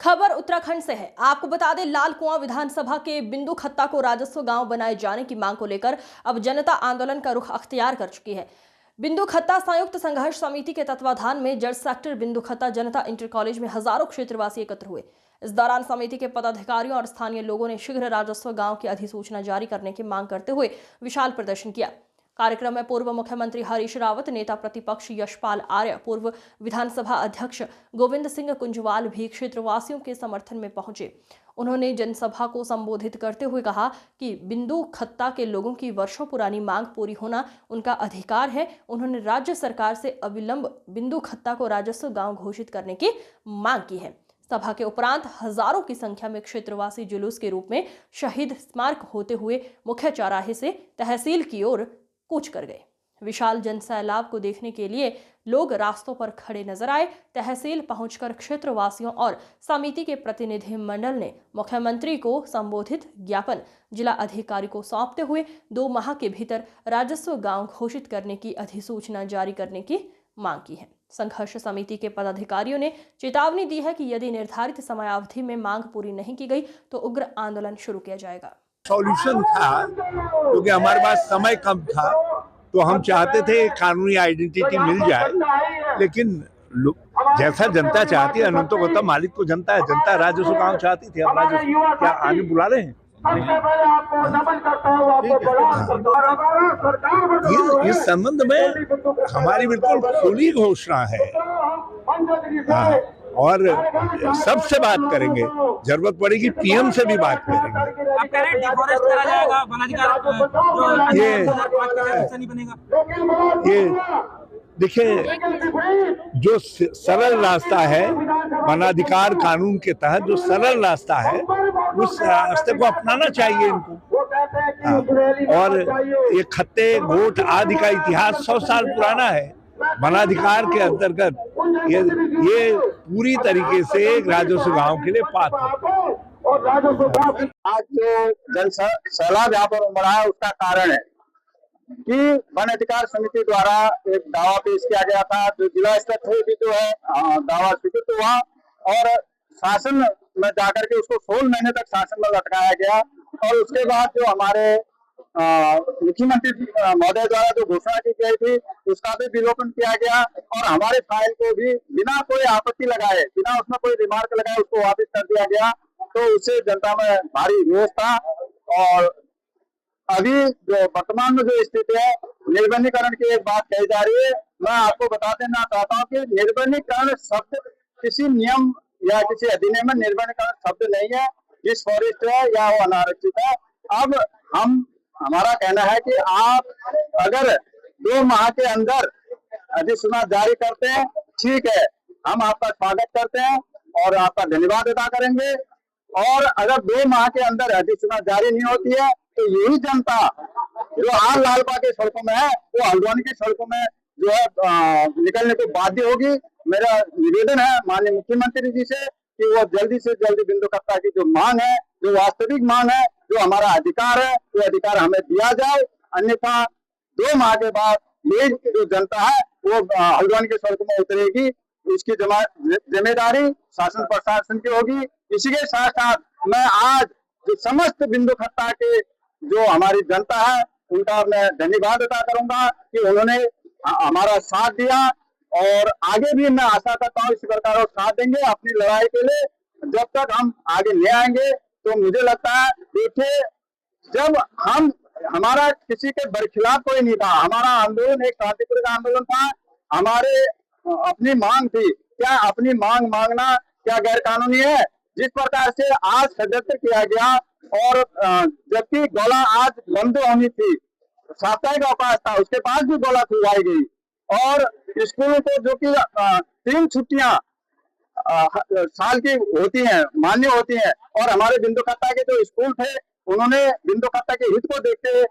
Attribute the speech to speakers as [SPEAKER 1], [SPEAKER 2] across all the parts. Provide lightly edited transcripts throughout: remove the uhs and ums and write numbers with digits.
[SPEAKER 1] खबर उत्तराखंड से है। आपको बता दें, लाल कुआं विधानसभा के बिंदु खत्ता को राजस्व गांव बनाए जाने की मांग को लेकर अब जनता आंदोलन का रुख अख्तियार कर चुकी है। बिंदु खत्ता संयुक्त संघर्ष समिति के तत्वाधान में जज सेक्टर बिंदु खत्ता जनता इंटर कॉलेज में हजारों क्षेत्रवासी एकत्र हुए। इस दौरान समिति के पदाधिकारियों और स्थानीय लोगों ने शीघ्र राजस्व गांव की अधिसूचना जारी करने की मांग करते हुए विशाल प्रदर्शन किया। कार्यक्रम में पूर्व मुख्यमंत्री हरीश रावत, नेता प्रतिपक्ष यशपाल आर्य, पूर्व विधानसभा अध्यक्ष गोविंद सिंह कुंजवाल भी क्षेत्रवासियों के समर्थन में पहुंचे। उन्होंने जनसभा को संबोधित करते हुए कहा कि बिंदु खत्ता के लोगों की वर्षों पुरानी मांग पूरी होना उनका अधिकार है। उन्होंने राज्य सरकार से अविलंब बिंदु खत्ता को राजस्व गांव घोषित करने की मांग की है। सभा के उपरांत हजारों की संख्या में क्षेत्रवासी जुलूस के रूप में शहीद स्मारक होते हुए मुख्य चौराहे से तहसील की ओर कूच कर गए। विशाल जनसैलाब को देखने के लिए लोग रास्तों पर खड़े नजर आए। तहसील पहुंचकर क्षेत्रवासियों और समिति के प्रतिनिधि मंडल ने मुख्यमंत्री को संबोधित ज्ञापन जिला अधिकारी को सौंपते हुए 2 माह के भीतर राजस्व गांव घोषित करने की अधिसूचना जारी करने की मांग की है। संघर्ष समिति के पदाधिकारियों ने चेतावनी दी है कि यदि निर्धारित समयावधि में मांग पूरी नहीं की गई तो उग्र आंदोलन शुरू किया जाएगा।
[SPEAKER 2] सॉल्यूशन था क्योंकि हमारे पास समय कम था, तो हम चाहते थे कानूनी आइडेंटिटी मिल जाए, लेकिन जैसा जनता चाहती है, अनंतो गौतम मालिक को जनता है, जनता राजस्व गांव चाहती थी। अब राजस्व क्या आगे बुला रहे हैं? इस संबंध में हमारी बिल्कुल खुली घोषणा है। और सबसे बात करेंगे, जरूरत पड़ेगी पीएम से भी बात करेंगे।
[SPEAKER 3] आप कह रहे हैं डिफॉरेस्ट करा जाएगा, वनाधिकार
[SPEAKER 2] ये देखिए, जो सरल रास्ता है वनाधिकार कानून के तहत, जो सरल रास्ता है उस रास्ते को अपनाना चाहिए इनको। और ये खत्ते गोट आदि का इतिहास 100 साल पुराना है। वनाधिकार के अंतर्गत ये पूरी तरीके से राजस्व गांव के लिए पात्र।
[SPEAKER 4] आज जो जन सैलाब यहाँ पर उमड़ा है, उसका कारण है कि वन अधिकार समिति द्वारा एक दावा पेश किया गया था, जो जिला स्तर पे भी जो है दावा स्वीकृत हुआ और शासन में जाकर के उसको 16 महीने तक शासन में लटकाया गया। और उसके बाद जो हमारे मुख्यमंत्री महोदय द्वारा जो घोषणा की गई थी, उसका भी विलोपन किया गया और हमारे फाइल को भी बिना कोई आपत्ति लगाए, बिना उसमें कोई रिमार्क लगाए उसको वापस कर दिया गया। तो उससे जनता में भारी रोष था। और अभी जो वर्तमान में जो स्थिति है, निर्बंधीकरण की एक बात कही जा रही है। मैं आपको बता देना चाहता हूँ कि निर्बंधीकरण शब्द किसी नियम या किसी अधिनियम में निर्बंधीकरण शब्द नहीं है। जिस फॉरेस्ट है या वो अनारक्षित है। अब हमारा कहना है कि आप अगर 2 माह के अंदर अधिसूचना जारी करते हैं, ठीक है, हम आपका स्वागत करते हैं और आपका धन्यवाद अदा करेंगे। और अगर 2 माह के अंदर अधिसूचना जारी नहीं होती है तो यही जनता जो आज लालबाग के सड़कों में है, वो हल्द्वानी की सड़कों में जो है निकलने को बाध्य होगी। मेरा निवेदन है माननीय मुख्यमंत्री जी से कि वो जल्दी से जल्दी बिंदु खत्ता की जो मांग है, जो वास्तविक मांग है, जो हमारा अधिकार है, वो अधिकार हमें दिया जाए। अन्यथा 2 माह के बाद ये जो जनता है वो हल्द्वानी के सड़कों में उतरेगी। इसकी जिम्मेदारी शासन प्रशासन की होगी। इसी के साथ साथ मैं आज जो समस्त बिंदु खत्ता के जो हमारी जनता है, उनका मैं धन्यवाद अदा करूंगा कि उन्होंने हमारा साथ दिया और आगे भी मैं आशा करता हूँ इसी प्रकार साथ देंगे अपनी लड़ाई के लिए। जब तक हम आगे नहीं आएंगे तो मुझे लगता है, देखिए, जब हमारा किसी के बरखिलाफ कोई नहीं था, हमारा आंदोलन एक शांतिपूर्ण आंदोलन था, हमारे अपनी मांग थी। क्या अपनी मांग मांगना क्या गैर कानूनी है? जिस प्रकार से आज षड्यंत्र किया गया और जबकि गोला आज बंद होनी थी, साप्ताहिक अवकाश था, उसके बाद भी गोला खुलवाई गई और स्कूलों को जो कि 3 छुट्टियां साल की होती हैं, मान्य होती हैं, और हमारे बिंदु खत्ता के जो स्कूल थे उन्होंने बिंदु खत्ता के हित को देखते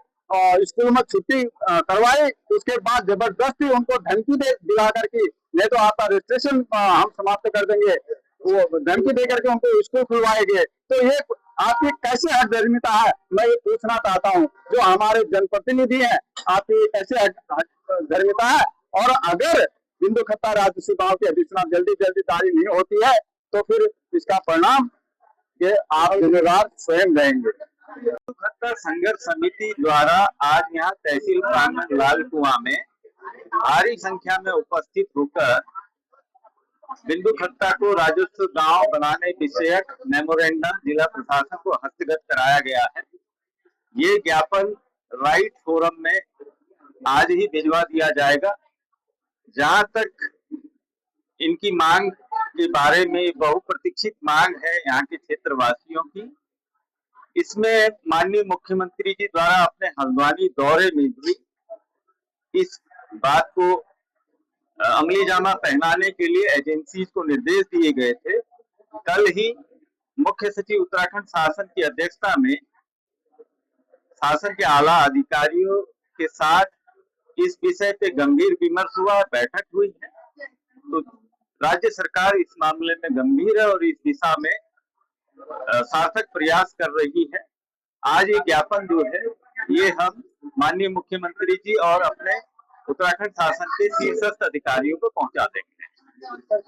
[SPEAKER 4] स्कूल में छुट्टी करवाई। उसके बाद जबरदस्ती उनको धमकी दिला करके, नहीं तो आपका रजिस्ट्रेशन हम समाप्त कर देंगे, वो धमकी दे करके उनको स्कूल खुलवाए गए। तो ये आपकी कैसे हठधर्मिता है, मैं ये पूछना चाहता हूँ। जो हमारे जनप्रतिनिधि हैं, आपकी कैसे हठधर्मिता है? और अगर बिंदु खत्ता राजस्व गांव की अधिसूचना जल्दी जारी नहीं होती है तो फिर इसका परिणाम ये आप जिम्मेदार स्वयं रहेंगे। खत्ता संघर्ष समिति द्वारा आज यहाँ तहसील प्रांगण लाल कुआं में भारी संख्या में उपस्थित होकर बिंदु खत्ता को राजस्व गांव बनाने विषयक मेमोरेंडम जिला प्रशासन को हस्तगत कराया गया है। ये ज्ञापन राइट फोरम में आज ही भिजवा दिया जाएगा। जहां तक इनकी मांग के बारे में बहुप्रतीक्षित मांग है यहाँ के क्षेत्रवासियों की, इसमें माननीय मुख्यमंत्री जी द्वारा अपने हल्द्वानी दौरे में भी इस बात को अमली जामा पहनाने के लिए एजेंसीज को निर्देश दिए गए थे। कल ही मुख्य सचिव उत्तराखंड शासन की अध्यक्षता में शासन के आला अधिकारियों के साथ इस विषय पे गंभीर विमर्श हुआ, बैठक हुई है। तो राज्य सरकार इस मामले में गंभीर है और इस दिशा में सार्थक प्रयास कर रही है। आज ये ज्ञापन जो है ये हम माननीय मुख्यमंत्री जी और अपने उत्तराखंड शासन के शीर्षस्थ अधिकारियों को पहुंचा देंगे।